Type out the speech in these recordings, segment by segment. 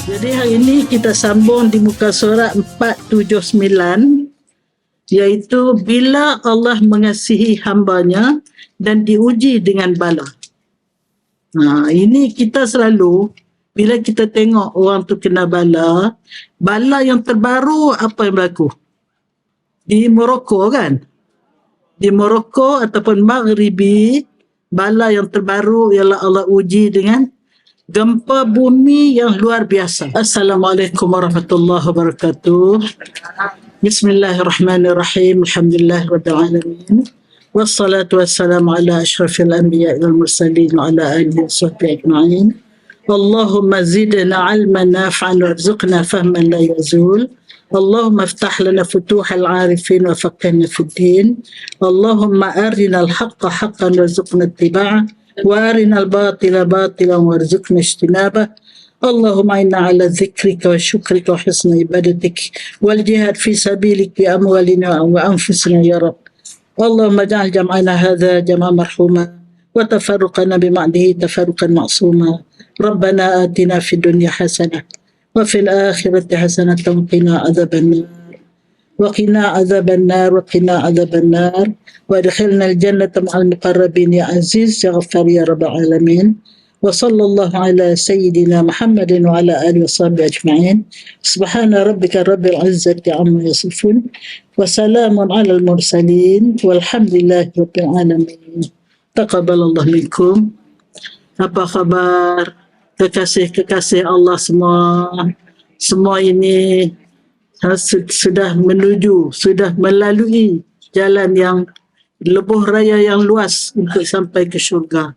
Jadi hari ini kita sambung di muka surat 479, iaitu bila Allah mengasihi hambanya dan diuji dengan bala. Ini kita selalu, bila kita tengok orang tu kena bala, bala yang terbaru apa yang berlaku? Di Morocco kan? Di Morocco ataupun Maghribi, bala yang terbaru ialah Allah uji dengan gempa bumi yang luar biasa. Assalamualaikum warahmatullahi wabarakatuh. Bismillahirrahmanirrahim. Alhamdulillahirabbil alamin. Wassalatu wassalamu ala asyrafil anbiya'i wal mursalin wa ala alihi washabbihi ajma'in. Allahumma zidna 'ilman nafi'an warzuqna fahman la yazul. اللهم افتح لنا فتوح العارفين وفقهنا في الدين. اللهم أرنا الحق حقا وارزقنا اتباعه وأرنا الباطل باطلا وارزقنا اجتنابه. اللهم إنا على ذكرك وشكرك وحسن عبادتك والجهاد في سبيلك بأموالنا وأنفسنا يا رب. اللهم اجعل جمعنا هذا جمعا مرحوما وتفرقنا ببعده تفرقا معصوما. ربنا آتنا في الدنيا حسنة وفي الآخرة حسنة وقنا عذاب النار وقنا عذاب النار وقنا عذاب النار وادخلنا الجنة مع المقربين يا عزيز يا غفار يا رب العالمين. وصلى الله على سيدنا محمد وعلى آله وصحبه أجمعين. سبحان ربك رب العزة عما يصفون وسلام على المرسلين والحمد لله رب العالمين. تقبل الله منكم. Apa khabar kekasih-kekasih Allah semua? Semua ini sudah melalui jalan yang lebuh raya yang luas untuk sampai ke syurga.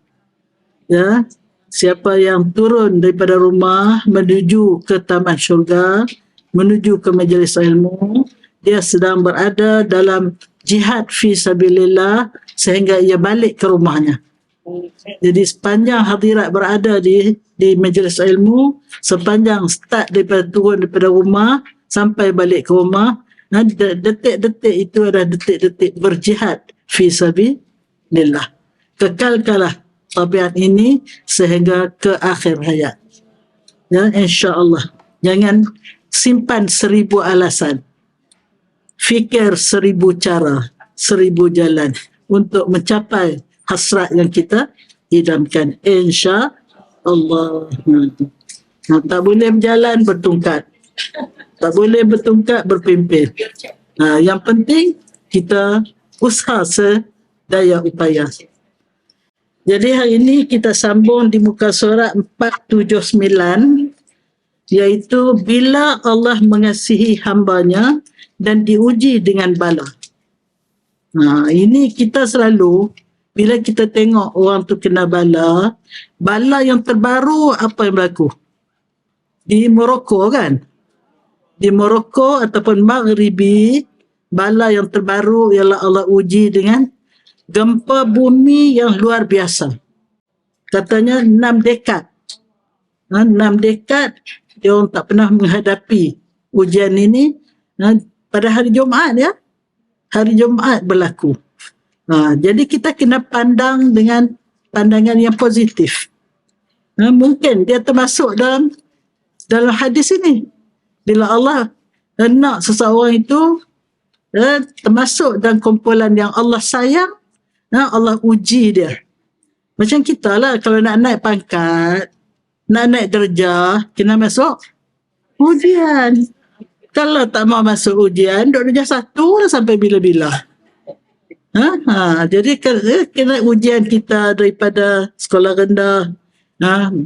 Ya, siapa yang turun daripada rumah menuju ke taman syurga, menuju ke majlis ilmu, dia sedang berada dalam jihad fi sabilillah sehingga ia balik ke rumahnya. Jadi sepanjang hadirat berada di majlis ilmu, sepanjang start daripada turun daripada rumah sampai balik ke rumah, detik-detik itu adalah detik-detik berjihad fi sabilillah. Kekalkanlah tabiat ini sehingga ke akhir hayat. Ya, insya-Allah. Jangan simpan 1000 alasan. Fikir 1000 cara, 1000 jalan untuk mencapai hasrat yang kita idamkan, insya-Allah. Tak boleh berjalan bertungkat. Tak boleh bertungkat berpimpin. Yang penting kita usaha sedaya upaya. Jadi hari ini kita sambung di muka surat 479, iaitu bila Allah mengasihi hambanya dan diuji dengan bala. Ini kita selalu, bila kita tengok orang tu kena bala, bala yang terbaru apa yang berlaku? Di Morocco kan? Di Morocco ataupun Maghribi, bala yang terbaru ialah Allah uji dengan gempa bumi yang luar biasa. Katanya 6 dekad. 6 dekad dia orang tak pernah menghadapi ujian ini. Pada hari Jumaat ya. Hari Jumaat berlaku. Jadi kita kena pandang dengan pandangan yang positif. Mungkin dia termasuk dalam hadis ini. Bila Allah nak seseorang itu termasuk dalam kumpulan yang Allah sayang, Allah uji dia. Macam kita lah, kalau nak naik pangkat, nak naik darjah, kena masuk ujian. Kalau tak mau masuk ujian, duduk darjah 1 lah sampai bila-bila. Jadi kena ujian kita daripada sekolah rendah,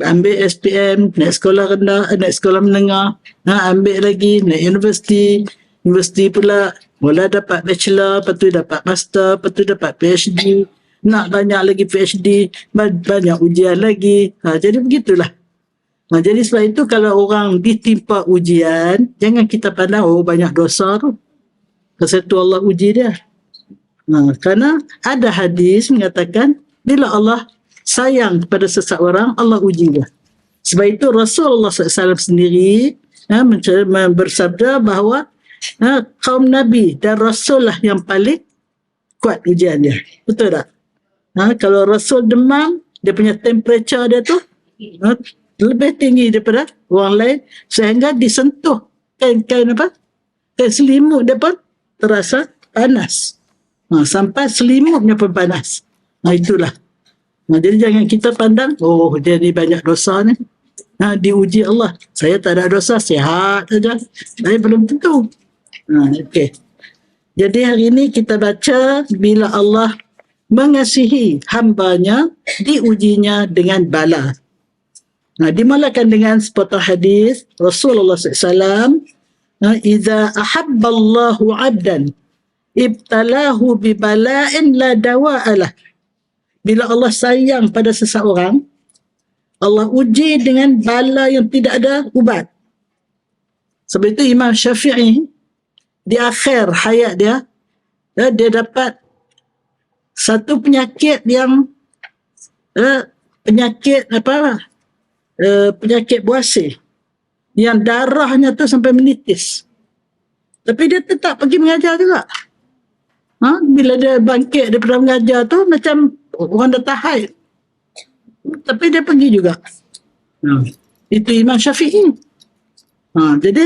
ambil SPM, naik sekolah rendah, naik sekolah menengah, ambil lagi, naik universiti pula, mula dapat bachelor, lepas tu dapat master, lepas tu dapat PhD, nak banyak lagi PhD, banyak ujian lagi. Jadi begitulah. Jadi sebab itu kalau orang ditimpa ujian, jangan kita pandang, banyak dosa tu. Pasal tu Allah uji dia. Kerana ada hadis mengatakan bila Allah sayang kepada seseorang, Allah uji dia. Sebab itu Rasulullah SAW sendiri bersabda bahawa kaum Nabi dan Rasul lah yang paling kuat ujian dia. Betul tak? Kalau Rasul demam, dia punya temperature dia tu lebih tinggi daripada orang lain sehingga disentuh kain-kain apa? Kain selimut dia pun terasa panas. Sampai selimutnya pun panas. Itulah. Jadi jangan kita pandang, oh dia ni banyak dosa ni. Diuji Allah. Saya tak ada dosa, sihat saja. Saya belum tentu. Okey. Jadi hari ini kita baca bila Allah mengasihi hambanya, diujinya dengan bala. Dimulakan dengan sepotong hadis Rasulullah SAW, "Idza ahabballahu 'abdan ibtalahu bi bala'in la dawa'alah." Bila Allah sayang pada seseorang, Allah uji dengan bala yang tidak ada ubat. Sebab itu Imam Syafi'i di akhir hayat dia, dia dapat satu penyakit yang penyakit buasir, yang darahnya tu sampai menitis. Tapi dia tetap pergi mengajar juga. Bila dia bangkit daripada mengajar tu macam orang dah tahan. Tapi dia pergi juga. Itu Imam Syafi'i. Jadi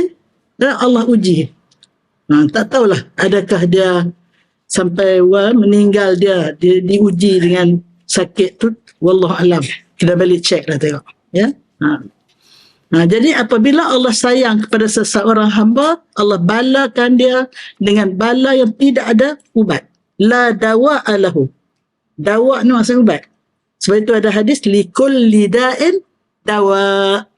Allah uji. Tak tahulah adakah dia sampai meninggal dia diuji dengan sakit tu, wallahu alam. Kita balik cek lah tengok, ya. Jadi apabila Allah sayang kepada seseorang hamba, Allah balakan dia dengan bala yang tidak ada ubat. La dawa'a lahu. Dawa' ni maksud ubat. Sebab itu ada hadis likulli da'in dawa'.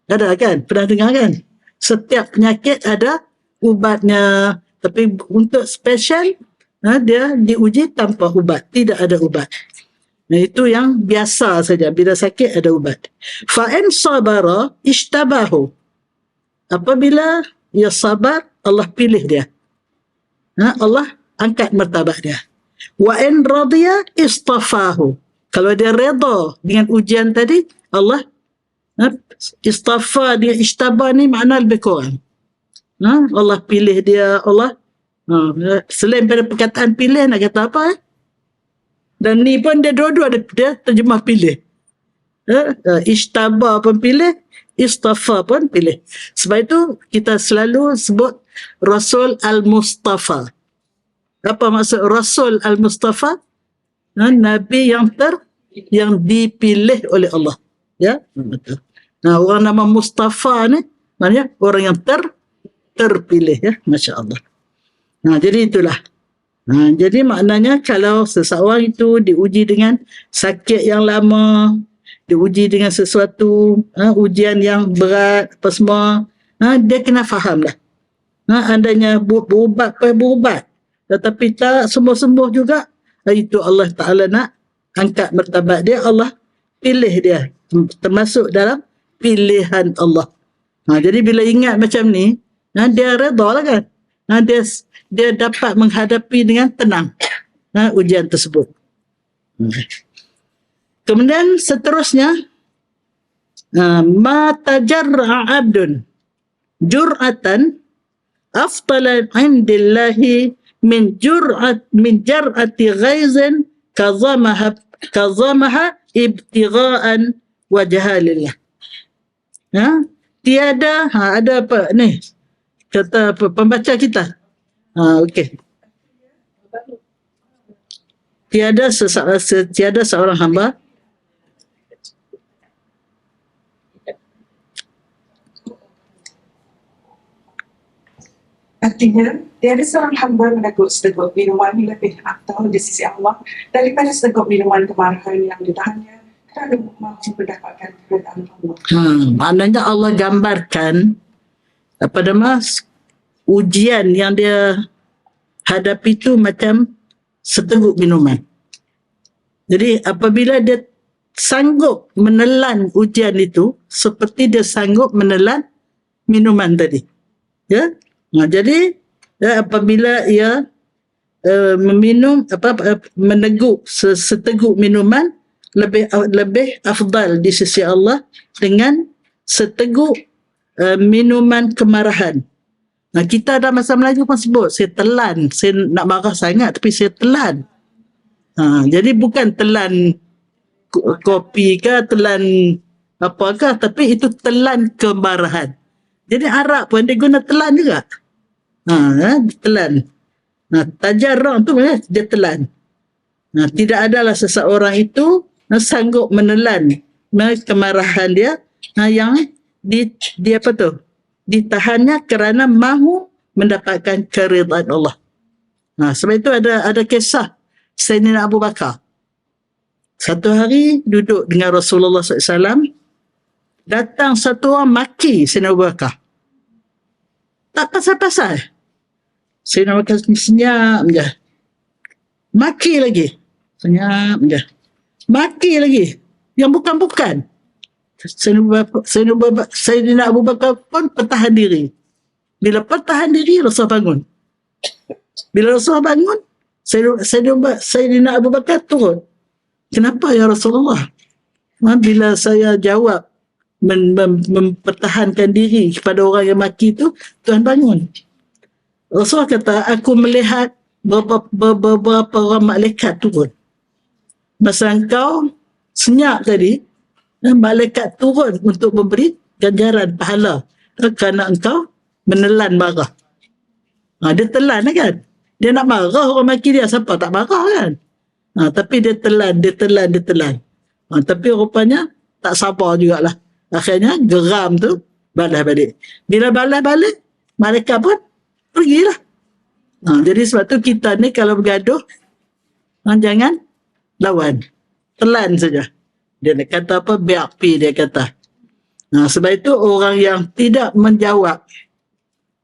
Ada kan? Pernah dengar kan? Setiap penyakit ada ubatnya, tapi untuk special dia diuji tanpa ubat, tidak ada ubat. Itu yang biasa saja, bila sakit ada ubat. Fa in sabara ishtabahu. Apabila dia sabar, Allah pilih dia. Allah angkat martabat dia. Wa in radiya istafahu. Kalau dia redha dengan ujian tadi, Allah istafa dia. Istabah ni makna lebih kurang. Allah pilih dia, Allah selain pada perkataan pilih, nak kata apa? Dan ni pun dia dua-dua dia terjemah pilih. Istabah pun pilih, istafa pun pilih. Sebab itu kita selalu sebut Rasul Al-Mustafa. Apa maksud Rasul Al-Mustafa? Nabi yang dipilih oleh Allah. Ya, betul. Orang nama Mustafa ni maknanya orang yang terpilih, ya, masya-Allah. Jadi itulah. Jadi maknanya kalau seseorang itu diuji dengan sakit yang lama, diuji dengan sesuatu ujian yang berat apa semua, dia kena fahamlah. Andainya berubat, tetapi tak sembuh-sembuh juga, itu Allah Ta'ala nak angkat martabat dia, Allah pilih dia, termasuk dalam pilihan Allah. Jadi bila ingat macam ni, dia redha lah kan. Dia dapat menghadapi dengan tenang ujian tersebut. Kemudian seterusnya, ma tajarra'a 'abdun jur'atan afdala 'indallahi min jar'ati ghaizin kazamaha ibtigha'an wajhalillah. Tiada ada apa ni? Kata pembaca kita. Okey. Tiada seorang hamba artinya tiada seorang hamba menegur seteguk minuman lebih afdal di sisi Allah daripada seteguk minuman kemarahan yang ditahannya kerana mahu mendapatkan keredaan Allah. Maknanya Allah gambarkan pada ujian yang dia hadapi itu macam seteguk minuman. Jadi apabila dia sanggup menelan ujian itu, seperti dia sanggup menelan minuman tadi. Ya. Jadi apabila ia meminum meneguk seteguk minuman, lebih afdal di sisi Allah dengan seteguk minuman kemarahan. Kita dalam bahasa Melayu pun sebut, saya telan, saya nak marah sangat tapi saya telan. Jadi bukan telan kopi ke, telan apakah, tapi itu telan kemarahan. Jadi Arab pun dia guna telan juga. Dia telan. Tajarrah tu dia telan. Tidak adalah seseorang itu sanggup menelan kemarahan dia yang dia apa tu? Ditahannya kerana mahu mendapatkan keridhaan Allah. Sebab itu ada kisah Sayyidina Abu Bakar. Satu hari duduk dengan Rasulullah SAW, datang satu orang maki Sayyidina Abu Bakar. Tak pasal-pasal. Sayyidina Abu Bakar senyap je. Maki lagi. Senyap je. Maki lagi. Yang bukan-bukan. Sayyidina Abu Bakar pun pertahan diri. Bila pertahan diri, Rasulullah bangun. Bila Rasulullah bangun, Sayyidina Abu Bakar turun. Kenapa ya Rasulullah? Bila saya jawab mempertahankan diri kepada orang yang maki itu, Tuhan bangun. Rasulullah kata, aku melihat beberapa orang malaikat turun. Masa engkau senyap tadi, malaikat turun untuk memberi ganjaran pahala kerana engkau menelan marah. Dia telan kan? Dia nak marah orang maki dia, siapa tak marah kan? Tapi dia telan. Tapi rupanya tak sabar jugalah. Akhirnya geram tu balas balik. Bila balas balik, malaikat pun pergilah. Jadi sebab tu kita ni kalau bergaduh, jangan lawan. Telan saja. Dia nak kata apa? Biapi dia kata. Sebab itu orang yang tidak menjawab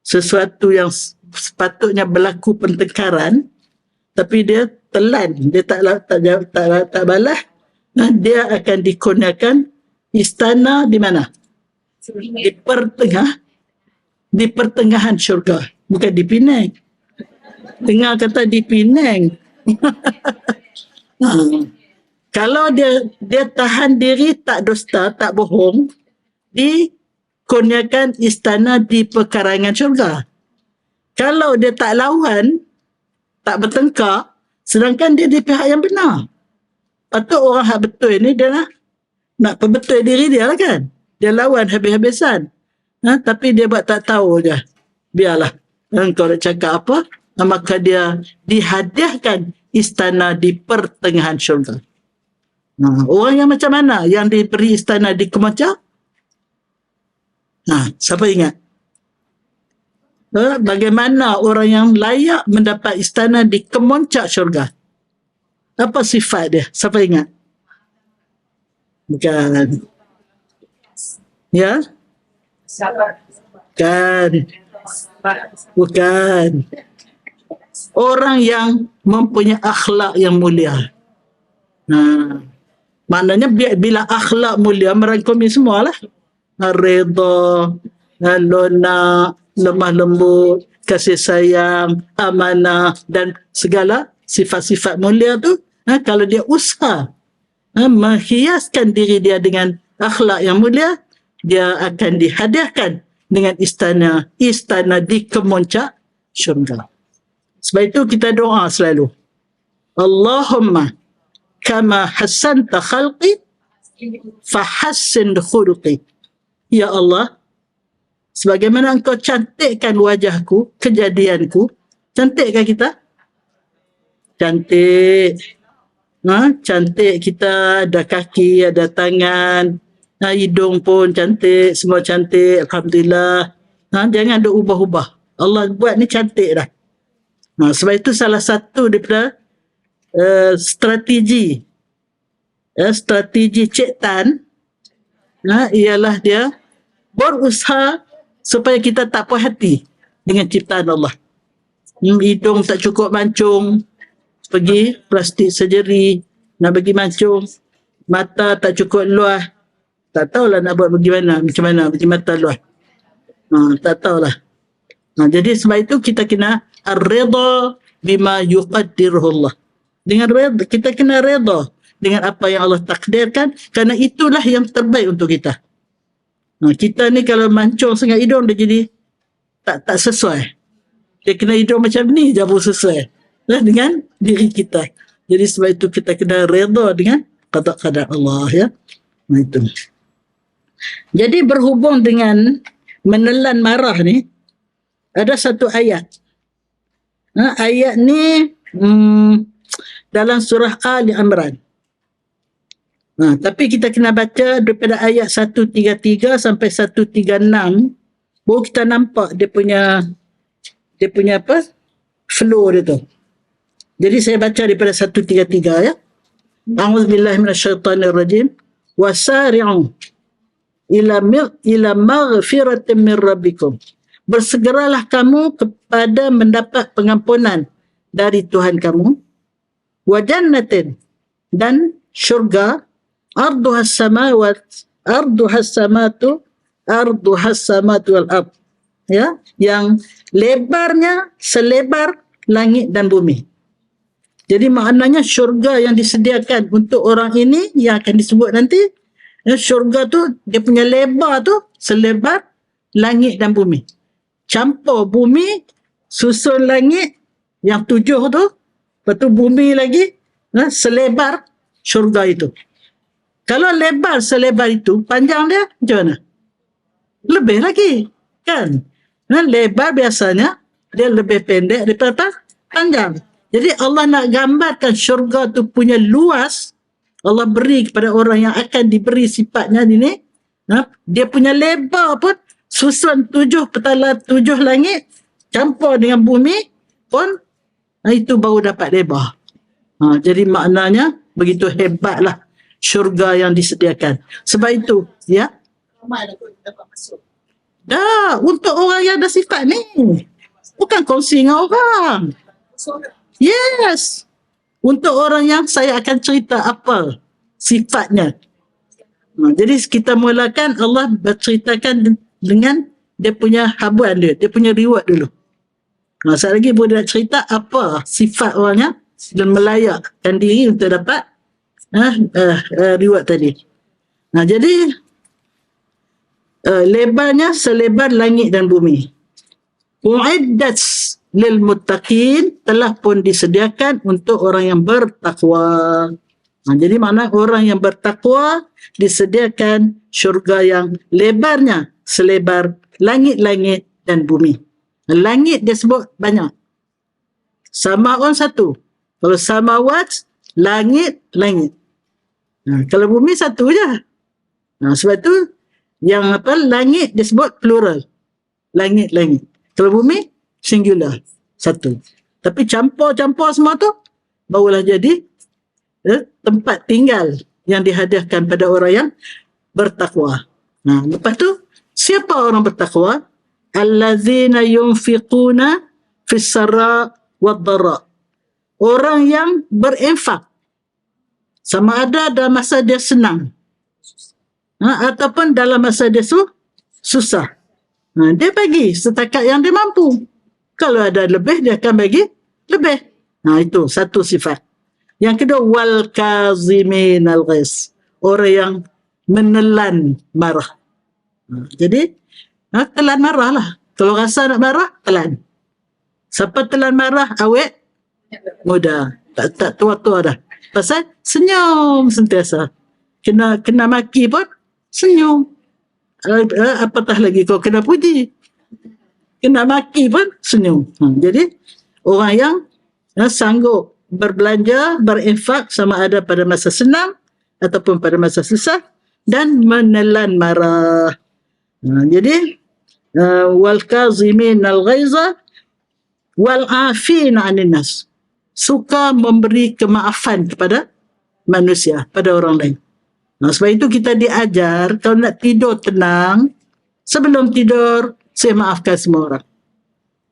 sesuatu yang sepatutnya berlaku pertengkaran, tapi dia telan, dia tak balas, dia akan dikurniakan istana di mana? Di pertengahan syurga, bukan di Penang. Dengar kata di Penang. Kalau dia tahan diri, tak dusta, tak bohong, dikurniakan istana di pekarangan syurga. Kalau dia tak lawan, tak bertengkar, sedangkan dia di pihak yang benar. Patut orang hak betul ni dia nak perbetul diri dia lah kan. Dia lawan habis-habisan. Tapi dia buat tak tahu je. Biarlah. Engkau nak cakap apa, maka dia dihadiahkan istana di pertengahan syurga. Orang yang macam mana yang diberi istana di kemuncak? Siapa ingat? Bagaimana orang yang layak mendapat istana di kemuncak syurga? Apa sifat dia? Siapa ingat? Bukan. Ya? Bukan. Orang yang mempunyai akhlak yang mulia. Maknanya bila akhlak mulia merangkumi semualah. Redha, lunak, lemah lembut, kasih sayang, amanah dan segala sifat-sifat mulia tu, kalau dia usaha menghiaskan diri dia dengan akhlak yang mulia, dia akan dihadiahkan dengan istana di kemuncak syurga. Sebab itu kita doa selalu, Allahumma kama hassanta khalqi fahassin khuluqi. Ya Allah, sebagaimana engkau cantikkan wajahku, kejadianku, cantikkah kita? Cantik. Cantik kita, ada kaki, ada tangan, hidung pun cantik, semua cantik, Alhamdulillah. Jangan ada ubah-ubah. Allah buat ni cantik dah. Sebab itu salah satu daripada strategi Cik Tan ialah dia berusaha supaya kita tak puas hati dengan ciptaan Allah. Hidung tak cukup mancung, pergi plastik surgery, nak bagi mancung. Mata tak cukup luas, tak tahulah nak buat macam mana bagi mata luas. Tak tahulah. Jadi sebab itu kita kena ar-ridha bima yuqaddiruhu Allah. Dengan redha, kita kena redha dengan apa yang Allah takdirkan, kerana itulah yang terbaik untuk kita. Kita ni kalau mancung sangat hidung, dia jadi tak sesuai. Dia kena hidung macam ni je baru sesuai dengan diri kita. Jadi sebab itu kita kena redha dengan qada-qada Allah, ya. Itu. Jadi berhubung dengan menelan marah ni, ada satu ayat. Ayat ni dalam surah Ali Imran. Tapi kita kena baca daripada ayat 133 sampai 136, baru kita nampak dia punya apa? Flow dia tu. Jadi saya baca daripada 133 ya. A'udzubillahi minasyaitonirrajim. Wasari'u ila maghfiratin min rabbikum. Bersegeralah kamu kepada mendapat pengampunan dari Tuhan kamu. Wa jannatin, dan syurga, arduhas samatu wal ard. Ya, yang lebarnya selebar langit dan bumi. Jadi maknanya syurga yang disediakan untuk orang ini yang akan disebut nanti, syurga tu dia punya lebar tu selebar langit dan bumi. Campur bumi, susun langit yang 7 tu, lepas tu bumi lagi, selebar syurga itu. Kalau lebar selebar itu, panjang dia macam mana? Lebih lagi, kan? Lebar biasanya dia lebih pendek daripada panjang. Jadi Allah nak gambarkan syurga tu punya luas, Allah beri kepada orang yang akan diberi sifatnya ini, dia punya lebar pun susun 7 petala 7 langit campur dengan bumi pun, itu baru dapat lebar. Jadi maknanya begitu hebatlah syurga yang disediakan. Sebab itu, ya, ramai aku dapat masuk. Dah, untuk orang yang ada sifat ni. Bukan kongsi dengan orang. Yes. Untuk orang yang saya akan cerita apa sifatnya. Jadi kita mulakan Allah berceritakan dengan dia punya habuan dia punya reward dulu. Sekali lagi boleh nak cerita apa sifat orangnya dan melayakkan diri untuk dapat reward tadi. Jadi lebarnya selebar langit dan bumi. U'iddat lil muttaqin, telah pun disediakan untuk orang yang bertakwa. Jadi makna orang yang bertakwa disediakan syurga yang lebarnya selebar langit-langit dan bumi. Langit dia sebut banyak. Sama'un satu. Kalau samawat, langit. Kalau bumi satu je. Sebab tu yang langit dia sebut plural. Langit. Kalau bumi, singular. Satu. Tapi campur-campur semua tu, barulah jadi tempat tinggal yang dihadiahkan pada orang yang bertakwa. Lepas tu, siapa orang bertakwa? Allazina yunfiquna fis sarra wad dharra. Orang yang berinfak. Sama ada dalam masa dia senang. Ataupun dalam masa dia susah. Dia bagi setakat yang dia mampu. Kalau ada lebih, dia akan bagi lebih. Itu satu sifat. Yang kedua, wal kazimin al ghais. Orang yang menelan marah. Jadi, telan marah lah. Kalau rasa nak marah, telan. Siapa telan marah, awet, muda. Tak tua-tua dah. Pasal senyum sentiasa. Kena maki pun, senyum. Apatah lagi kau kena puji. Kena maki pun senyum. Jadi orang yang sanggup berbelanja, berinfak sama ada pada masa senang ataupun pada masa susah dan menelan marah. Jadi wal kazimin al ghaiza wal afin 'anil nas. Suka memberi kemaafan kepada manusia, pada orang lain. Sebab itu kita diajar kalau nak tidur tenang, sebelum tidur saya maafkan semua orang.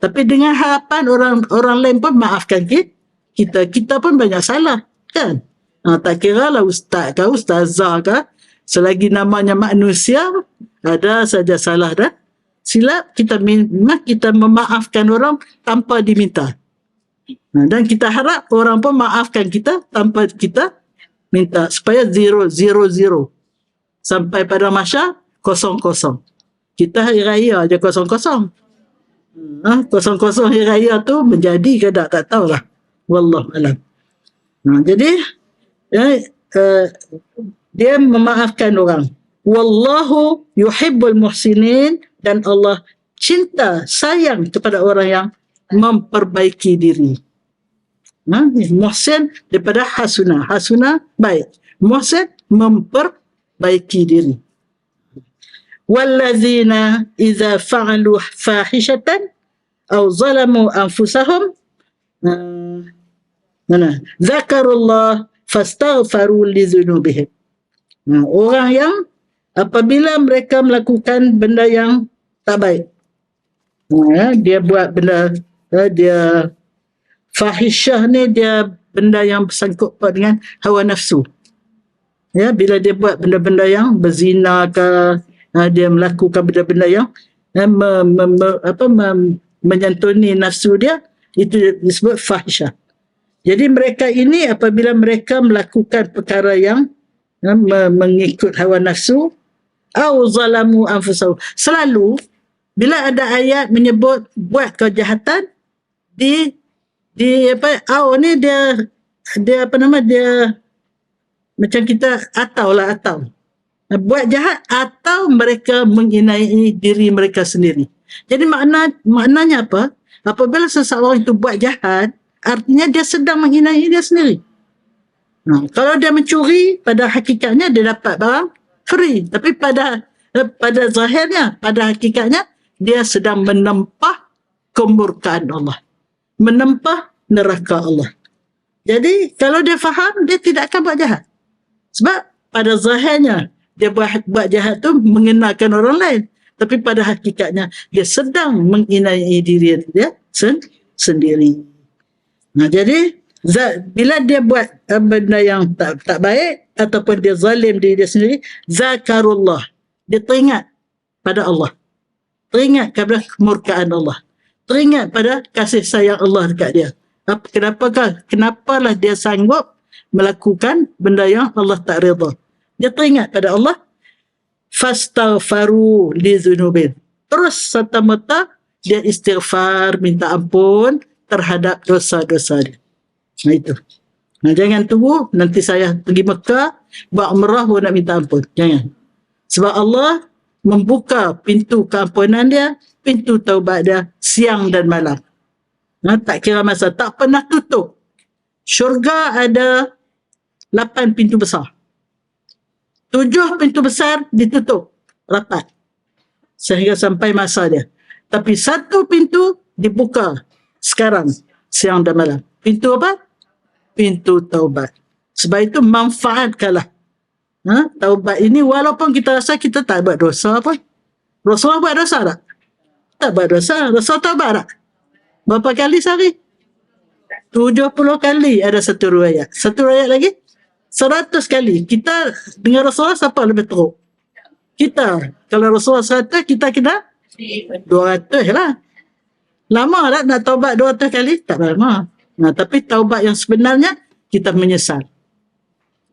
Tapi dengan harapan orang lain pun maafkan kita. Kita pun banyak salah, kan? Tak kira lah ustaz ke, ustazah ke, selagi namanya manusia, ada saja salah dan silap, kita memaafkan orang tanpa diminta. Dan kita harap orang pun maafkan kita tanpa kita minta, supaya 0, 0, 0 sampai pada mahsyar 0, 0. Kita hari raya je 0, 0. 0, 0 hari raya tu menjadi ke tak tahulah. Wallahu alam. Jadi dia memaafkan orang. Wallahu yuhibbul muhsinin, dan Allah cinta, sayang kepada orang yang memperbaiki diri. Muhsin daripada hasuna. Hasuna baik. Muhsin memperbaiki diri. Wallazina idza fa'alu fahishatan aw zalamu anfusahum zakarullah fastaghfaru li dzunubihim. Orang yang apabila mereka melakukan benda yang tak baik, dia buat benda, dia fahishah ni dia benda yang bersangkut dengan hawa nafsu. Bila dia buat benda-benda yang berzina ke, dia melakukan benda-benda yang menyantuni nafsu dia, itu disebut fahishah. Jadi mereka ini apabila mereka melakukan perkara yang mengikut hawa nafsu, au zalamu anfusahum, selalu bila ada ayat menyebut buat kejahatan, dia macam kita atau buat jahat atau mereka menginai diri mereka sendiri. Jadi maknanya apa? Apabila seseorang itu buat jahat, artinya dia sedang menginai dia sendiri. Kalau dia mencuri, pada hakikatnya dia dapat barang free, tapi pada zahirnya, pada hakikatnya dia sedang menempah kemurkaan Allah, menempah neraka Allah. Jadi kalau dia faham, dia tidak akan buat jahat. Sebab pada zahirnya dia buat jahat tu mengenakan orang lain, tapi pada hakikatnya dia sedang menginai diri dia sendiri. Jadi bila dia buat benda yang tak baik ataupun dia zalim diri dia sendiri, zakarullah, dia teringat pada Allah, teringat kepada kemurkaan Allah, teringat pada kasih sayang Allah dekat dia. Kenapalah dia sanggup melakukan benda yang Allah tak redha? Dia teringat pada Allah. Fastaghfaru li dzunubihim, terus serta-merta dia istighfar, minta ampun terhadap dosa-dosa dia. Itu. Jangan tunggu nanti saya pergi Mekah buat umrah baru nak minta ampun. Jangan. Sebab Allah membuka pintu keampunan dia, pintu taubat dia siang dan malam. Tak kira masa, tak pernah tutup. Syurga ada 8 pintu besar. 7 pintu besar ditutup rapat sehingga sampai masa dia. Tapi 1 pintu dibuka sekarang, siang dan malam. Pintu apa? Pintu taubat. Sebab itu manfaatkanlah taubat ini, walaupun kita rasa kita tak buat dosa pun. Rasulullah buat dosa tak? Tak buat dosa. Rasul taubat tak? Berapa kali sehari? 70 kali ada satu riwayat. Satu riwayat lagi 100 kali. Kita dengan Rasulullah siapa lebih teruk? Kita. Kalau Rasulullah 100, kita kena 200 lah. Lama tak nak taubat 200 kali? Tak lama. Tapi taubat yang sebenarnya kita menyesal.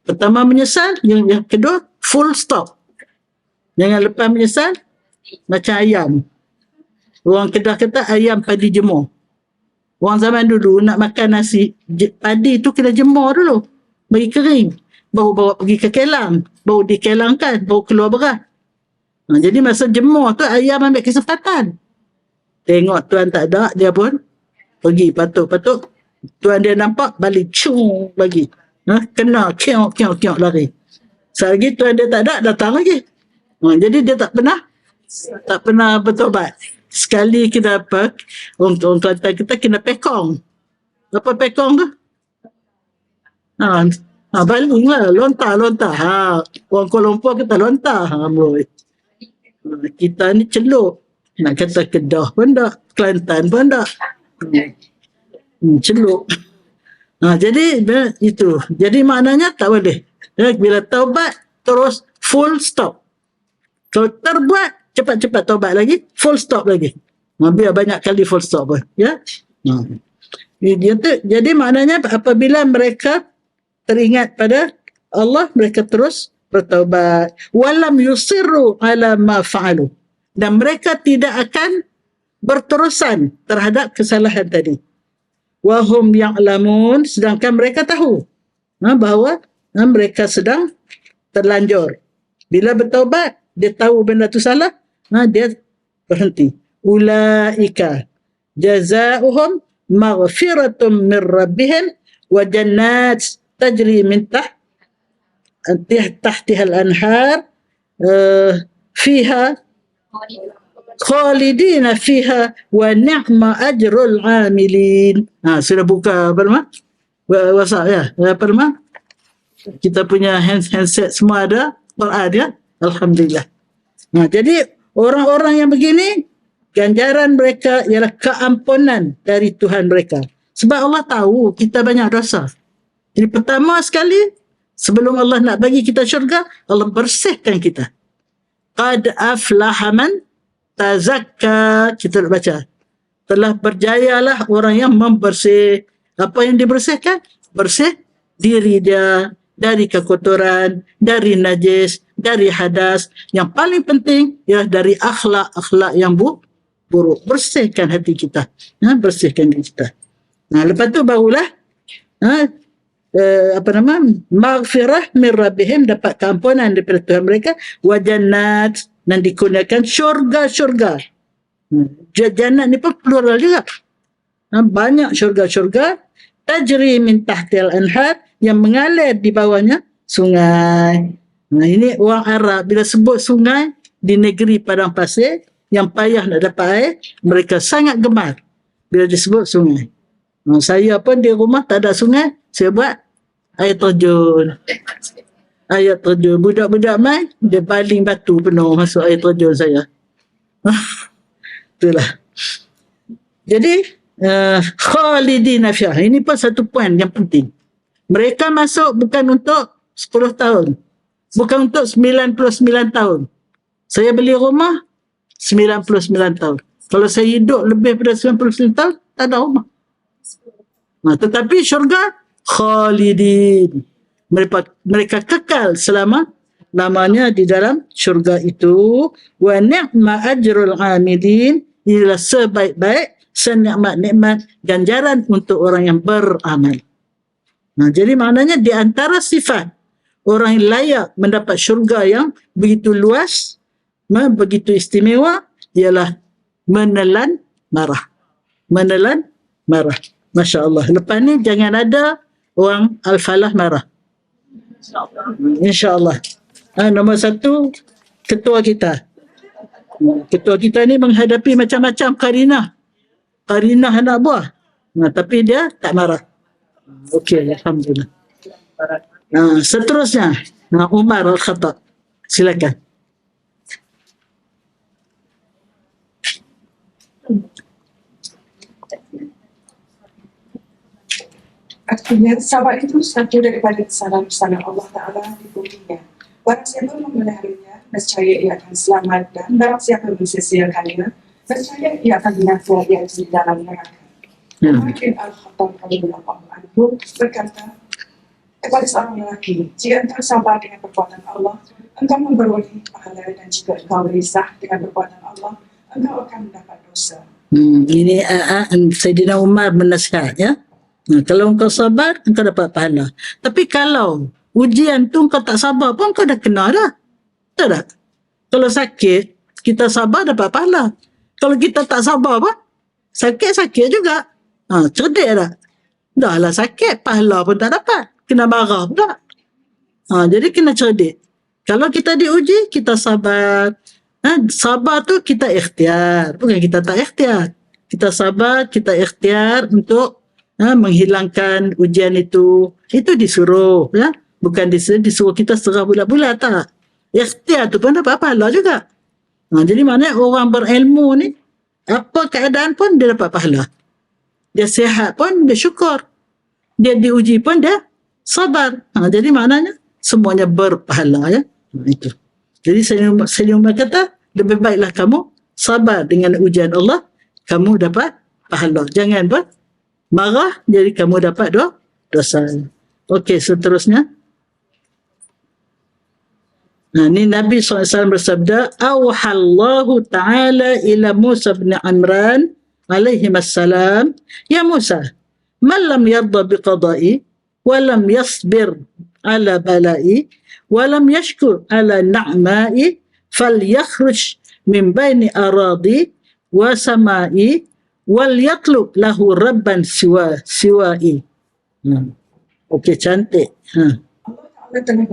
Pertama menyesal, yang kedua full stop. Jangan lepas menyesal macam ayam. Orang Kedah kata ayam padi jemur. Orang zaman dulu nak makan nasi, padi tu kena jemur dulu, bagi kering, baru bawa pergi ke kelang, baru dikelangkan, baru keluar beras. Jadi masa jemur tu ayam ambil kesempatan. Tengok tuan tak ada, dia pun pergi patuk-patuk. Tuan dia nampak, balik cung bagi. Kena kiok lari. Selagi tuan dia tak ada, datang lagi. Jadi dia tak pernah bertobat. Sekali kita apa, orang Kelantan kita kena pekong. Apa pekong tu? Baling lah, lontar. Orang Kuala Lumpur kita lontar. Kita ni celup. Nak kata Kedah pun tak, Kelantan pun tak. Celup. Jadi itu. Jadi maknanya tak boleh. Bila taubat terus full stop. Kalau terbuat cepat-cepat taubat lagi, full stop lagi. Biar banyak kali full stop pun. Ya. Jadi maknanya apabila mereka teringat pada Allah, mereka terus bertaubat. Walam yusirru ala ma fa'alu. Dan mereka tidak akan berterusan terhadap kesalahan tadi. Wahum ya'lamun, sedangkan mereka tahu bahawa mereka sedang terlanjur Bila bertaubat, dia tahu benda tu salah, dia berhenti. Ulaika jazaohum maghfiratum min rabbihim wa jannat tajri min tahtiha al-anhar fiha khalidina fiha wa ni'ma ajrul amilin. Sudah buka apa nama? WhatsApp ya? Apa nama? Kita punya handset semua ada Quran ya. Alhamdulillah. Jadi orang-orang yang begini, ganjaran mereka ialah keampunan dari Tuhan mereka. Sebab Allah tahu kita banyak dosa. Jadi pertama sekali, sebelum Allah nak bagi kita syurga, Allah bersihkan kita. Qad aflaha man tazakka. Kita nak baca. Telah berjayalah orang yang membersih. Apa yang dibersihkan? Bersih diri dia dari kekotoran, dari najis, dari hadas. Yang paling penting ialah dari akhlak-akhlak yang buruk. Bersihkan hati kita. Bersihkan diri kita. Lepas tu barulah maghfirah min rabbihim, dapat keampunan daripada Tuhan mereka, wa jannat, dan dikurniakan syurga-syurga. Jannat ni pun plural juga. Banyak syurga-syurga, tajri min tahtil anhar, yang mengalir di bawahnya sungai. Ini orang Arab bila sebut sungai di negeri padang pasir yang payah nak dapat air, mereka sangat gemar bila disebut sungai. Saya pun di rumah tak ada sungai, saya buat air terjun. Air terjun. Budak-budak main, dia baling batu penuh masuk air terjun saya. Itulah. Jadi, khalidina fiha. Ini pun satu poin yang penting. Mereka masuk bukan untuk 10 tahun. Bukan untuk 99 tahun. Saya beli rumah 99 tahun. Kalau saya hidup lebih daripada 99 tahun, tak ada rumah. Tetapi syurga khalidin. Mereka kekal selama namanya di dalam syurga itu. Wa ni'ma ajrul amilin. Inilah sebaik-baik, senikmat-nikmat ganjaran untuk orang yang beramal. Jadi maknanya di antara sifat orang yang layak mendapat syurga yang begitu luas, begitu istimewa, ialah menelan marah. Menelan marah. Masya Allah. Lepas ni jangan ada orang Al-Falah marah. InsyaAllah. Nombor 1, ketua kita. Ketua kita ni menghadapi macam-macam karinah. Karinah anak buah. Tapi dia tak marah. Okey, Alhamdulillah. Seterusnya, Umar Al-Khattab. Silakan. Artinya, sahabat itu satu daripada kesalahan-kesalahan Allah Ta'ala di bumi. Barang siapa memeliharinya, nescaya ia akan selamat, dan barang siapa mensia-siakannya, nescaya ia akan binasa di dalam neraka. Mungkin Al-Khattab radhiyallahu anhu berkata kepada seorang lelaki, jika engkau sabar dengan perbuatan Allah, engkau memperoleh pahala, dan jika engkau risah dengan perbuatan Allah, engkau akan mendapat dosa. Ini Sayyidina Umar menasihat ya. Kalau engkau sabar, engkau dapat pahala. Tapi kalau ujian tu engkau tak sabar pun, engkau dah kena dah. Betul tak? Kalau sakit, kita sabar dapat pahala. Kalau kita tak sabar pun, sakit-sakit juga. Cerdik tak? Dah lah sakit, pahala pun tak dapat. Kena marah pun tak. Jadi kena cerdik. Kalau kita diuji, kita sabar. Sabar tu kita ikhtiar. Bukan kita tak ikhtiar. Kita sabar, kita ikhtiar untuk menghilangkan ujian itu. Itu disuruh. Ya? Bukan disuruh kita serah bulat-bulat, tak. Ikhtiar tu pun dapat pahala juga. Jadi maknanya orang berilmu ni, apa keadaan pun dia dapat pahala. Dia sihat pun dia syukur. Dia diuji pun dia sabar. Jadi maknanya semuanya berpahala ya. Itu. Jadi Sayyidina Umar kata, lebih baiklah kamu sabar dengan ujian Allah, kamu dapat pahala. Jangan marah, jadi kamu dapat dosa. Okey, seterusnya. Ini Nabi SAW bersabda, Awhallahu ta'ala ila Musa bin Imran alaihi assalam, ya Musa, man lam yadda biqada'i wa lam yasbir ala bala'i wa lam yashkur ala na'ma'i falyakhruj min baini aradi wa sama'i wal yatlub lahu rabban siwa'i. Okey, cantik. Allah Ta'ala telah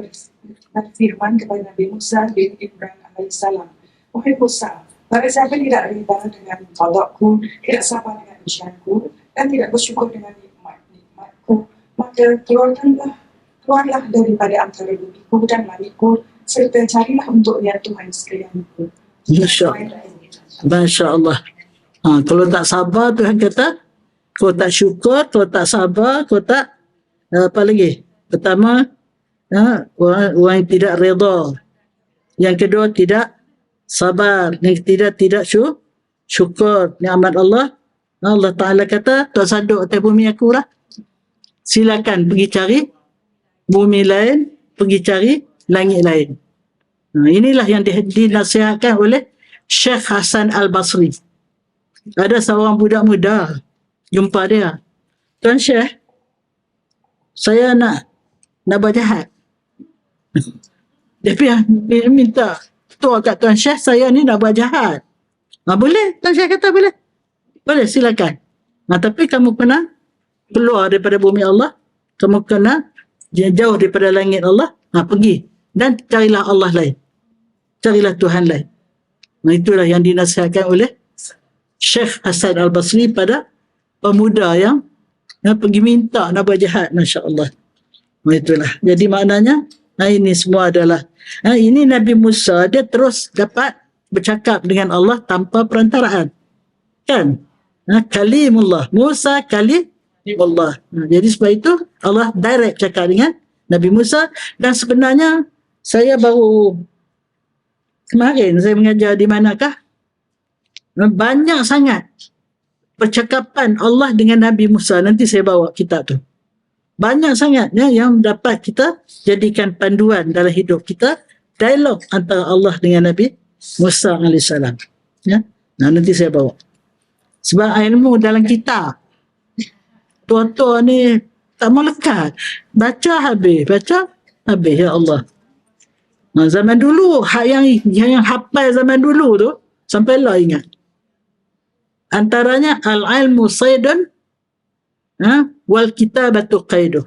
berfirman kepada Nabi Musa bin Ibrahim alaihissalam, wahai Musa, barang siapa tidak riba dengan qadakku, tidak sabar dengan ujianku, dan tidak bersyukur dengan nikmatku, maka keluarlah daripada antara bumiku dan langitku, serta carilah untuknya Tuhan sekalianku. Masya Allah. Kalau tak sabar, Tuhan kata, kalau tak syukur, kalau tak sabar, kalau tak apa lagi? Pertama, orang yang tidak redha. Yang kedua, tidak sabar. Yang ketiga, tidak syukur nikmat Allah. Allah Ta'ala kata, tak saduk atas bumi aku lah. Silakan pergi cari bumi lain, pergi cari langit lain. Inilah yang dinasihatkan oleh Syekh Hasan Al-Basri. Ada seorang budak muda, jumpa dia. Tuan Syekh, saya nak buat jahat. Dia minta ketua kat Tuan Syekh, saya ni nak buat jahat. Boleh? Tuan Syekh kata boleh. Boleh, silakan. Tapi kamu kena keluar daripada bumi Allah. Kamu kena jauh daripada langit Allah. Pergi. Dan carilah Allah lain. Carilah Tuhan lain. Itulah yang dinasihatkan oleh Syekh Hasan Al-Basri pada pemuda yang pergi minta nak buat jahat. Masya Allah. Itulah. Jadi maknanya, ini semua adalah, ini Nabi Musa, dia terus dapat bercakap dengan Allah tanpa perantaraan. Kan? Kalimullah. Musa kalimullah. Jadi sebab itu, Allah direct cakap dengan Nabi Musa. Dan sebenarnya, saya baru kemarin, saya mengajar di manakah? Banyak sangat percakapan Allah dengan Nabi Musa. Nanti saya bawa kitab tu. Banyak sangat yang dapat kita jadikan panduan dalam hidup kita. Dialog antara Allah dengan Nabi Musa AS. Nanti saya bawa. Sebab ilmu dalam kitab, tua-tua ni tak mau lekat. Baca habis. Ya Allah. Zaman dulu, yang hafal zaman dulu tu, sampailah ingat. Antaranya al-ilmu saydun wal kitabatu qayduh.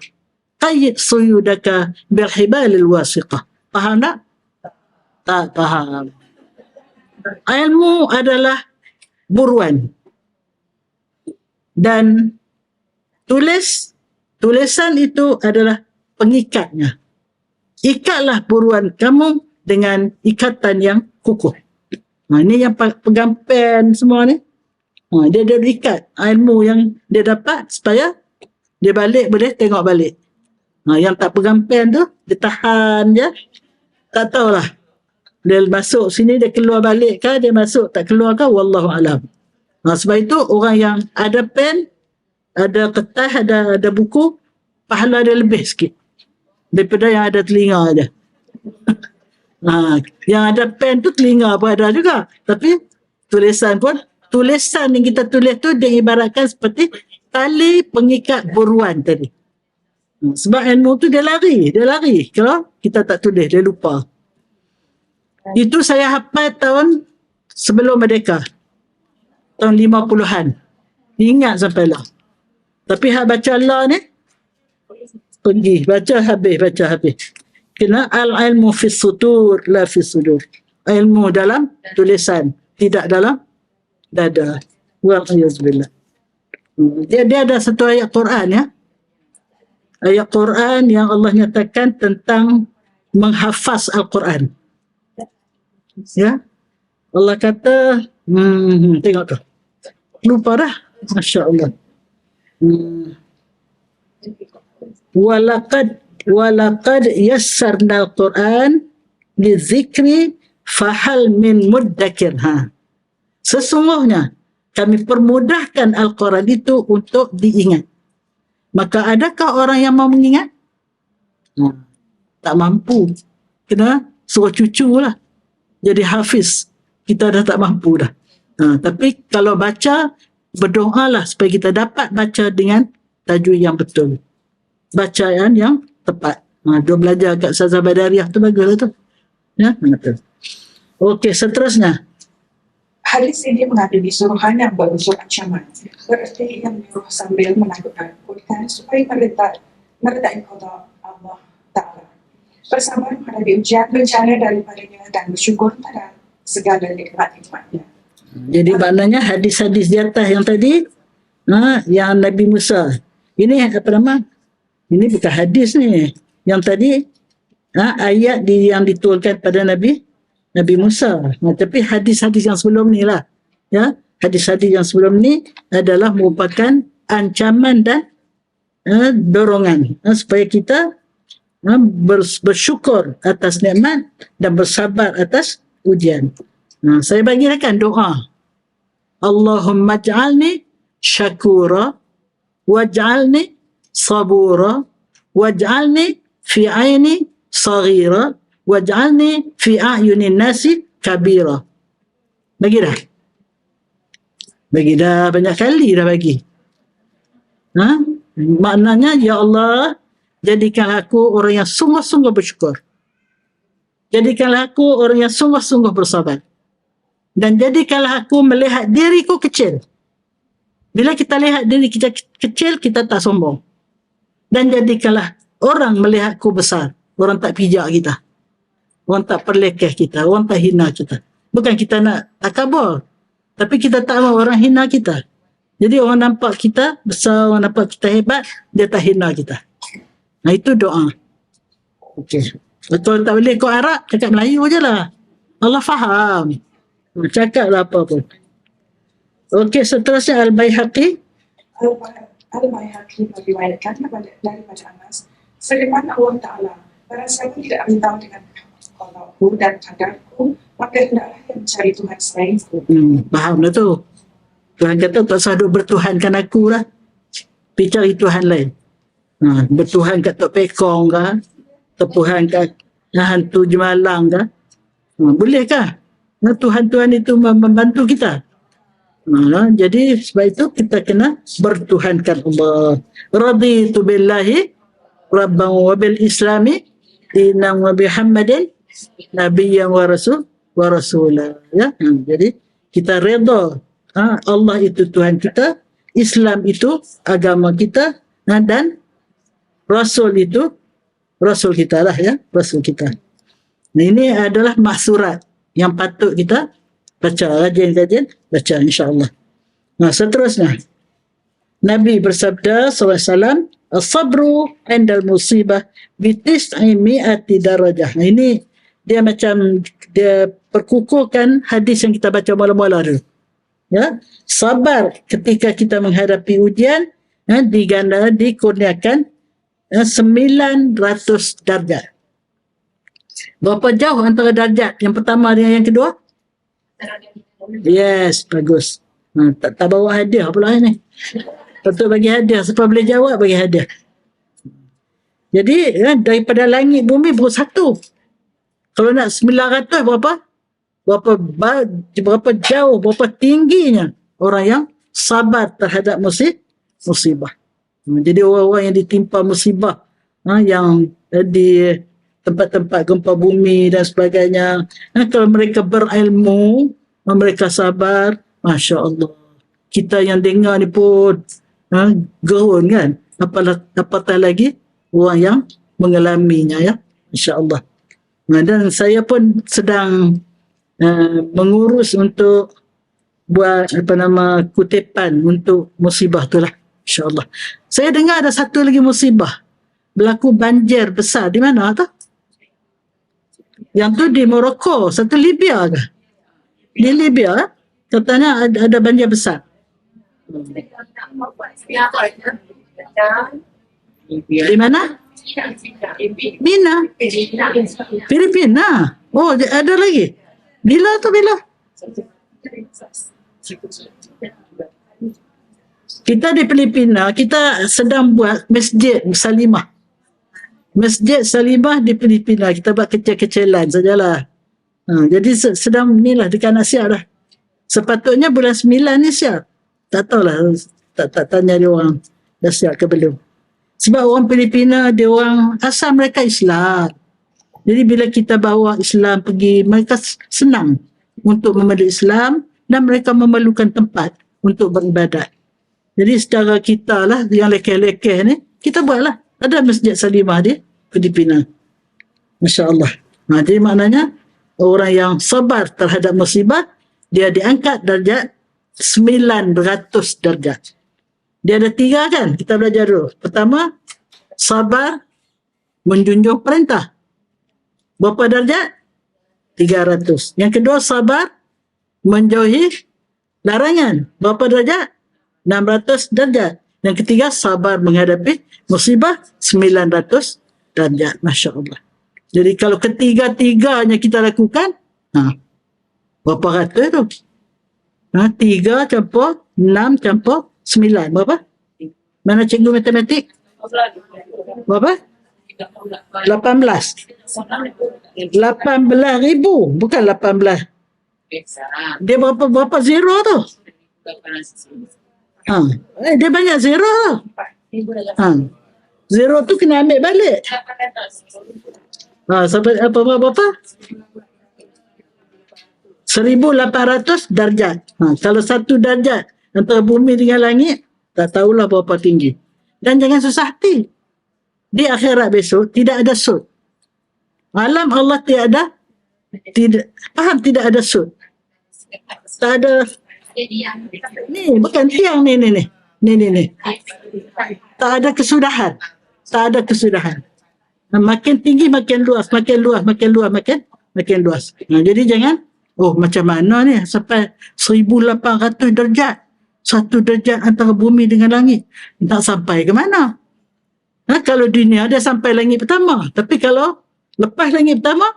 Qayyid suyudaka bil hibalil wasiqah. Faham tak? Tak faham. Ilmu adalah buruan. Dan tulisan itu adalah pengikatnya. Ikatlah buruan kamu dengan ikatan yang kukuh. Ini yang pegang pen semua ni. Dia ikat ilmu yang dia dapat supaya dia balik boleh tengok balik. Yang tak pegang pen tu, dia tahan je. Tak tahulah. Dia masuk sini, dia keluar balik kah, dia masuk tak keluar kah, wallahualam. Sebab itu orang yang ada pen, ada kertas, ada buku, pahala dia lebih sikit daripada yang ada telinga aja. Yang ada pen tu telinga pun ada juga. Tapi tulisan yang kita tulis tu dia ibaratkan seperti tali pengikat buruan tadi. Sebab ilmu tu dia lari. Kalau kita tak tulis, dia lupa. Itu saya hafal tahun sebelum merdeka. Tahun 50-an. Ingat sampai lah. Tapi hak baca Allah ni, pergi. Baca habis. Kena al-ilmu fi sudur, la fi sudur. Ilmu dalam tulisan, tidak dalam dada. Wa'alaikumsalam. Dia ada satu ayat Quran ya. Ayat Quran yang Allah nyatakan tentang menghafaz Al-Quran. Ya. Allah kata, tengok tu. Lupa dah. Masya Allah. Walaqad yassarna Al-Quran lizikri fahal min muddakir. Sesungguhnya kami permudahkan Al-Quran itu untuk diingat. Maka adakah orang yang mau mengingat? Tak mampu. Kena suruh cucu lah. Jadi hafiz. Kita dah tak mampu dah. Tapi kalau baca, berdoalah supaya kita dapat baca dengan tajwid yang betul. Bacaan yang tepat. Dia belajar kat Ustazah Badariah tu bagus lah tu. Ya, betul. Okey, seterusnya. Hadis ini mengandungi suruhan yang berunsur ancaman, berarti yang menyuruh sambil menakut-nakutkan supaya meredakan qada Allah Ta'ala. Bersabar menghadapi ujian bencana daripadanya dan bersyukur pada segala nikmat-nikmatnya. Jadi maknanya hadis-hadis di atas yang tadi, yang Nabi Musa. Ini apa nama? Ini bukan hadis ni. Yang tadi, ayat yang diturunkan pada Nabi Musa. Tapi hadis-hadis yang sebelum ni lah. Ya, hadis-hadis yang sebelum ni adalah merupakan ancaman dan dorongan supaya kita bersyukur atas nikmat dan bersabar atas ujian. Saya bagikan doa. Allahumma ij'alni syakura waj'alni sabura waj'alni fi aini saghira waj'alni fi a'yunin nasi kabira. Bagi dah? Bagi dah, banyak kali dah bagi. Maknanya, ya Allah, jadikanlah aku orang yang sungguh-sungguh bersyukur. Jadikanlah aku orang yang sungguh-sungguh bersabar. Dan jadikanlah aku melihat diriku kecil. Bila kita lihat diri kita kecil, kita tak sombong. Dan jadikanlah orang melihatku besar. Orang tak pijak kita. Orang tak perlekeh kita. Orang tak hina kita. Bukan kita nak takabur. Tapi kita tak mahu orang hina kita. Jadi orang nampak kita besar, orang nampak kita hebat, dia tak hina kita. Itu doa. Okey. Betul tak boleh kau Arab, cakap Melayu je lah. Allah faham. Cakaplah apa pun. Okey, seterusnya Al-Baihaqi. Al-Baihaqi meriwayatkan daripada Anas, firman Allah Ta'ala, barang siapa tidak beritahu dengan qadaku dan qadarku, maka hendaklah yang mencari Tuhan selainku. Faham dah tu. Tuhan kata tak usah duk bertuhankan aku lah. Pergi cari Tuhan lain. Bertuhan kat Tok Pekong ke? Tuhan kat hantu Jemalang ke? Bolehkah? Tuhan-Tuhan itu membantu kita. Jadi sebab itu kita kena bertuhankan Allah. Raditu billahi rabban wa bil islami dinan wa bihammadin nabiyyan wa rasulah. Ya? Jadi kita redha Allah itu Tuhan kita, Islam itu agama kita, dan Rasul itu Rasul kita lah, ya, Rasul kita. Ini adalah mahsurat yang patut kita baca, rajin-rajin baca insya-Allah. Seterusnya Nabi bersabda SAW, as-sabru indal musibah bitis'i mi'ati darajah. Ini dia macam dia perkukuhkan hadis yang kita baca mula-mula dulu. Ya, sabar ketika kita menghadapi ujian dikurniakan 900 darjat. Berapa jauh antara darjat yang pertama dengan yang kedua? Yes, bagus. Tak bawa hadiah pula ni. Patut bagi hadiah. Siapa boleh jawab, bagi hadiah. Jadi daripada langit bumi baru satu. Kalau nak 900 berapa? Berapa jauh, berapa tingginya orang yang sabar terhadap musibah. Jadi orang-orang yang ditimpa musibah, yang di tempat-tempat gempa bumi dan sebagainya, kalau mereka berilmu, mereka sabar, Masya Allah. Kita yang dengar ni pun gerun kan, apatah lagi orang yang mengalaminya, ya, Insya Allah. Dan saya pun sedang mengurus untuk buat kutipan untuk musibah tu lah, insya-Allah. Saya dengar ada satu lagi musibah berlaku, banjir besar di mana tu? Yang tu di Morocco, satu Libya ke? Di Libya katanya ada banjir besar. Di mana? Mina. Filipina. Oh, ada lagi. Bila tu bila? Kita di Filipina, kita sedang buat Masjid Salimah. Masjid Salimah di Filipina. Kita buat kecil-kecilan sajalah. Jadi sedang ni lah, dekat nak siap dah. Sepatutnya bulan 9 ni siap. Tak tahulah, tak tanya dia orang dah siap ke belum. Sebab orang Filipina, dia orang asal mereka Islam. Jadi bila kita bawa Islam pergi, mereka senang untuk memeluk Islam dan mereka memerlukan tempat untuk beribadat. Jadi secara kita lah yang lekeh-lekeh ni, kita buatlah. Ada Masjid Salimah di Filipina. Masya Allah. Jadi maknanya orang yang sabar terhadap musibah, dia diangkat darjat 900 darjat. Dia ada 3 kan? Kita belajar dulu. Pertama, sabar menjunjung perintah. Berapa darjat? 300. Yang kedua, sabar menjauhi larangan. Berapa darjat? 600 darjat. Yang ketiga, sabar menghadapi musibah 900 darjat. Masya Allah. Jadi kalau ketiga-tiganya kita lakukan, berapa ratus tu? 3 campur 6 campur 9. Berapa? Mana cikgu matematik? Berapa? 18. 18,000. Bukan 18. Dia berapa zero tu? Dia banyak zero tu. Zero tu kena ambil balik. Sampai berapa? 1,800 darjat. Kalau 1 darjat antara bumi dengan langit, tak tahulah berapa tinggi. Dan jangan susah hati. Di akhirat besok, tidak ada sud. Alam Allah tidak ada sud. Tak ada. Ni, bukan tiang ni. Tak ada kesudahan. Makin tinggi, makin luas. Jadi jangan, macam mana ni sampai 1,800 darjat. 1 darjat antara bumi dengan langit. Tak sampai ke mana? Kalau dunia dia sampai langit pertama. Tapi kalau lepas langit pertama,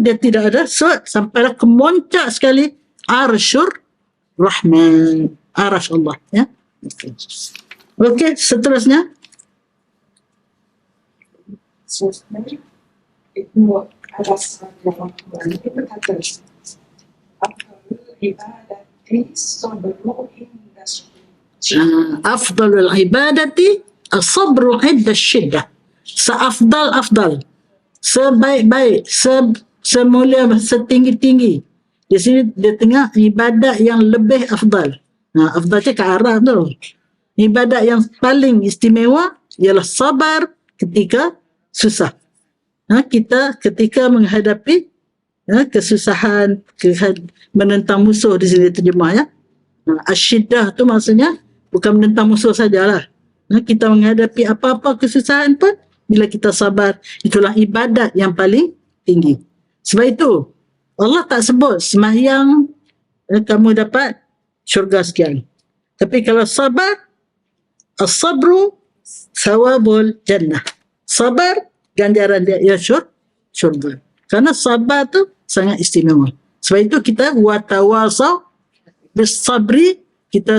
dia tidak ada sud. Sampailah ke moncak sekali Arsyur Rahman. Arash Allah. Ya? Okey, seterusnya. Sebenarnya itu adalah sebuah yang berkata afdalul ibadati as-sabru 'inda syiddah. Seafdal, sebaik-baik, semulia, setinggi-tinggi. Di sini dia tengah ibadat yang lebih afdal. Afdal je kat Arab tu. Ibadat yang paling istimewa ialah sabar ketika susah. Kita ketika menghadapi kesusahan, menentang musuh, di sini terjemah ya. Asyiddah tu maksudnya bukan menentang musuh sajalah. Kita menghadapi apa-apa kesusahan pun, bila kita sabar, itulah ibadat yang paling tinggi. Sebab itu Allah tak sebut sembahyang kamu dapat syurga sekian. Tapi kalau sabar, as-sabru sawabul jannah. Sabar ganjaran dia ya syurga. Karena sabar tu sangat istimewa. Sebab itu kita watawasau bisabri, kita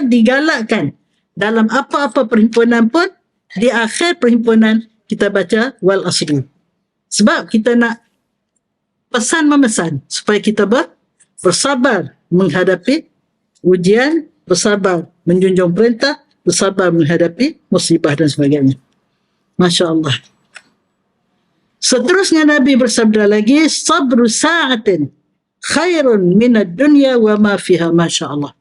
digalakkan dalam apa-apa perhimpunan pun, di akhir perhimpunan kita baca wal asri. Sebab kita nak pesan memesan supaya kita bersabar menghadapi ujian, bersabar menjunjung perintah, bersabar menghadapi musibah dan sebagainya. Masya Allah. Seterusnya Nabi bersabda lagi, sabru sa'atin khairun minad dunya wa ma fiha. Masya Allah.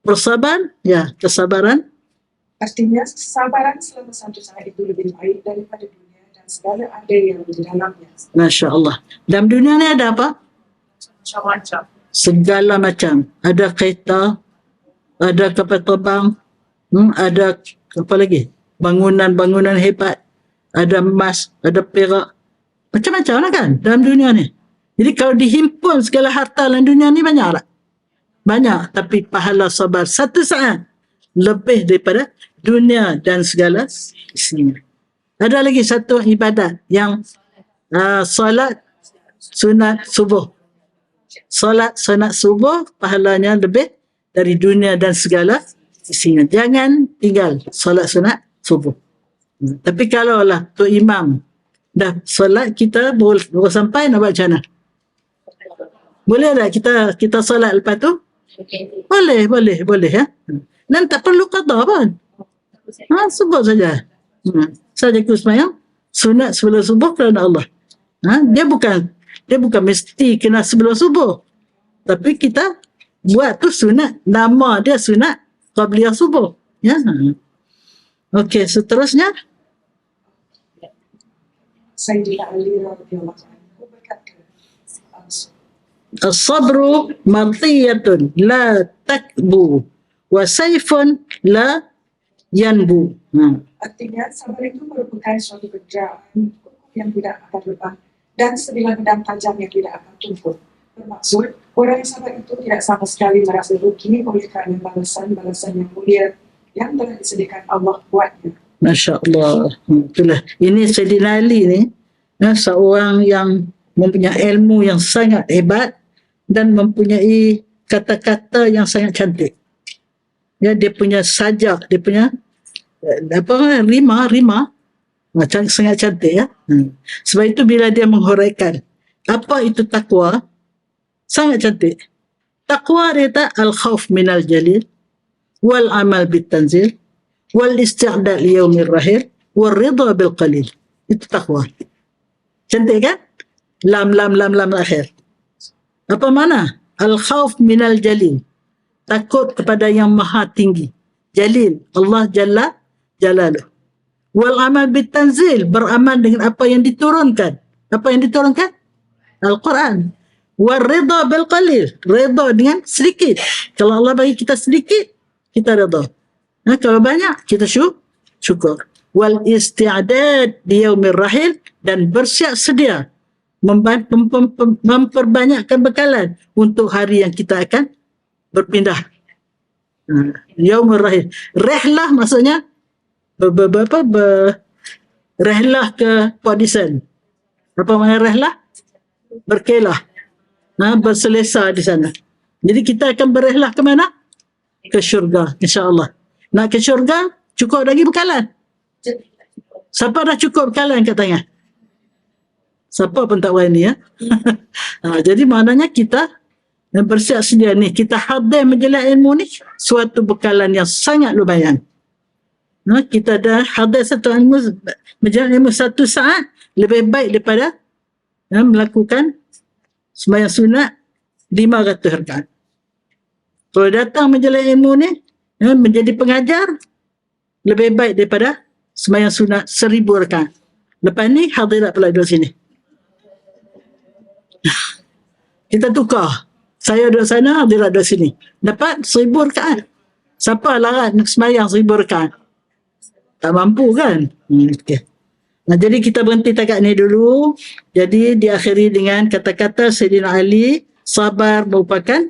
Bersabar, kesabaran. Artinya kesabaran selama satu saat itu lebih baik daripada dunia dan segala ada yang di dalamnya. Masya Allah. Dalam dunia ni ada apa? Macam-macam. Segala macam. Ada kereta, ada kapal terbang, ada apa lagi? Bangunan-bangunan hebat, ada emas, ada perak. Macam-macam lah kan dalam dunia ni. Jadi kalau dihimpun segala harta dalam dunia ni banyak tak? Banyak. Tapi pahala sabar satu saat lebih daripada dunia dan segala isinya. Ada lagi satu ibadat yang solat sunat subuh. Solat sunat subuh pahalanya lebih dari dunia dan segala isinya. Jangan tinggal solat sunat subuh. Tapi kalau lah tu imam dah solat, kita baru sampai, nak buat macam mana? Boleh tak kita solat lepas tu? Boleh ya. Dan tak perlu qada pun. Sebut saja. Saja ku sembahyang sunat sebelum subuh kerana Allah. Dia bukan mesti kena sebelum subuh. Tapi kita buat tu sunat. Nama dia sunat qabliyah subuh. Ya. Okey, seterusnya. Sayyidina Ali radhiyallahu anhu berkata, As-sabru martiyatun la takbu wa sayfun la yanbu. artinya sabar itu merupakan suatu kerjaan yang tidak akan lebah dan sebilah pedang tajam yang tidak akan tumpul. Bermaksud, orang yang sabar itu tidak sama sekali merasa rugi oleh kerana balasan-balasan yang mulia yang telah disediakan Allah buatnya. Masya Allah. Itulah. Ini Sayyidina Ali ni, seorang yang mempunyai ilmu yang sangat hebat dan mempunyai kata-kata yang sangat cantik. Ya, dia punya sajak, dia punya rima macam sangat cantik ya. Sebab itu bila dia menghuraikan apa itu takwa, sangat cantik. Takwa dia tak al-khawf minal jalil wal amal bit tanzil wal isti'dad li yaumir rahil wal ridha bil qalil. Itu takwa. Cantik kan? Lam akhir. Apa mana? Al-khawf minal jalil. Takut kepada yang maha tinggi. Jalil. Allah Jalla Jalaluh. Wal amal bit tanzil. Beramal dengan apa yang diturunkan. Apa yang diturunkan? Al-Quran. Wal ridha bil qalil. Ridha dengan sedikit. Kalau Allah bagi kita sedikit, kita ridha. Kalau banyak, kita syukur. Wal isti'dad di yaumir rahil. Dan bersiap sedia memperbanyakkan bekalan untuk hari yang kita akan berpindah. Yaumur rahil. Rehlah maksudnya rehlah ke Padisan. Apa makna rehlah? Berkelah. Berselesa di sana. Jadi kita akan berehlah ke mana? Ke syurga, insya-Allah. Nak ke syurga, cukup lagi bekalan. Siapa dah cukup bekalan kat tangan? Siapa pun tak berani ya. Jadi maknanya kita bersiap sedia ni, kita hadir majlis ilmu ni suatu bekalan yang sangat lumayan. Kita dah hadir satu ilmu, majlis ilmu 1 saat lebih baik daripada melakukan sembahyang sunat 500 rakaat. Kalau datang majlis ilmu ni menjadi pengajar lebih baik daripada sembahyang sunat 1000 rakaat. Lepas ni hadirat pula duduk sini. Kita tukar. Saya duduk sana, hadirat duduk sini. Dapat 1000 rakaat. Siapa larat sembahyang 1000 rakaat? Tak mampu kan? Okay. Jadi kita berhenti takat ni dulu. Jadi diakhiri dengan kata-kata Sayyidina Ali, sabar merupakan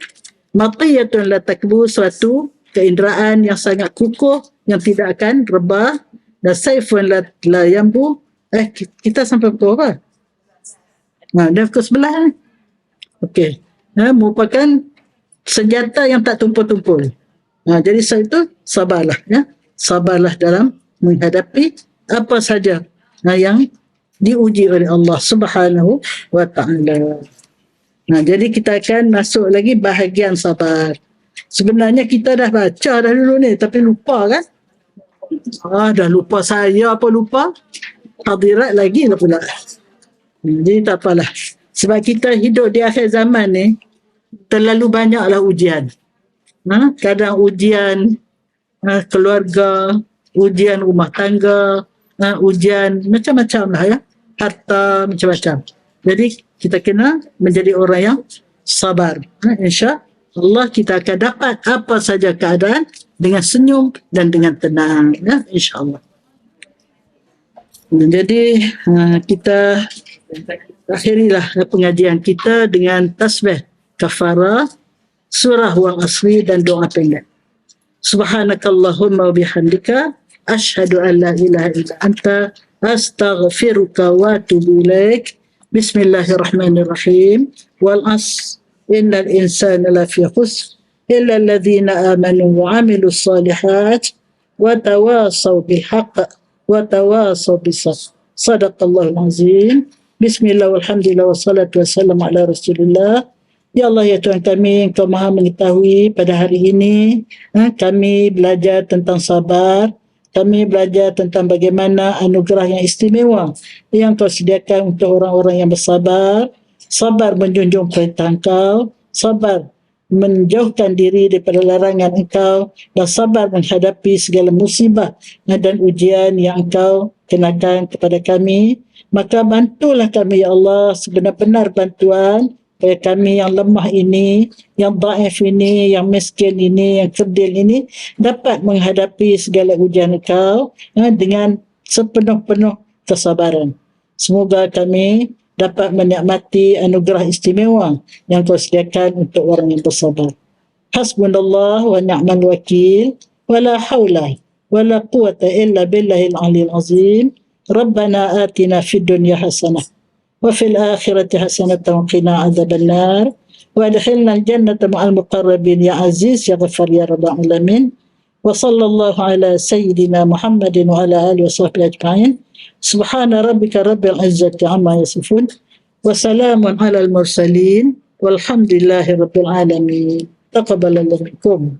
matiyatun la takbu, suatu keinderaan yang sangat kukuh yang tidak akan rebah, dan saifun la yambu. Kita sampai pukul apa? Dah pukul 11 ni. Okey. Merupakan senjata yang tak tumpul-tumpul. Jadi sebab itu sabarlah ya. Sabarlah dalam menghadapi apa saja yang diuji oleh Allah Subhanahu wa taala. Jadi kita akan masuk lagi bahagian sabar. Sebenarnya kita dah baca dah dulu ni tapi lupa kan? Dah lupa saya apa lupa? Hadirat lagi lah pula. Jadi tak apalah. Sebab kita hidup di akhir zaman ni terlalu banyaklah ujian. Kadang ujian keluarga, ujian rumah tangga, ujian macam-macam lah ya. Harta macam-macam. Jadi kita kena menjadi orang yang sabar. InsyaAllah kita akan dapat apa saja keadaan dengan senyum dan dengan tenang. Ya, InsyaAllah. Jadi kita akhirilah pengajian kita dengan tasbih kafarah, surah wal asri dan doa pendek. Subhanakallahumma wa bihamdika asyhadu an la ilaha illa anta astaghfiruka wa atubu ilaik. Bismillahirrahmanirrahim. Wal asr innal insana lafi khusr illa alladhina amanu wa 'amilus solihat wa tawasaw bihaqq wa tawasaw bisabr. Sadaqallahul azim. Bismillah walhamdulillah wassalatu wassalamu ala rasulillah. Ya Allah ya Tuhan kami, Engkau maha mengetahui pada hari ini kami belajar tentang sabar kami belajar tentang bagaimana anugerah yang istimewa yang kau sediakan untuk orang-orang yang bersabar, sabar menjunjung perintah engkau, sabar menjauhkan diri daripada larangan engkau, dan sabar menghadapi segala musibah dan ujian yang engkau kenakan kepada kami. Maka bantulah kami ya Allah sebenar-benar bantuan supaya kami yang lemah ini, yang dhaif ini, yang miskin ini, yang kerdil ini dapat menghadapi segala ujian engkau dengan sepenuh-penuh kesabaran. Semoga kami dapat menikmati anugerah istimewa yang kau sediakan untuk orang yang bersabar. Hasbunallah wa ni'mal wakil, wa la hawla wa la quwata illa billahil aliyil azim. Rabbana atina fid dunya hasanah wa fil akhirati hasanatan wa qina adzabannar wa adkhilna al-jannata ma'al muqarrabin ya aziz ya ghafar ya rabbal alamin. Wa sallallahu ala sayyidina Muhammadin wa ala alihi wa sahbihi ajma'in. Subhana rabbika rabbil izzati amma yasifun wa salamun alal mursalin walhamdulillahi rabbil alamin. Taqabbalallahu minkum.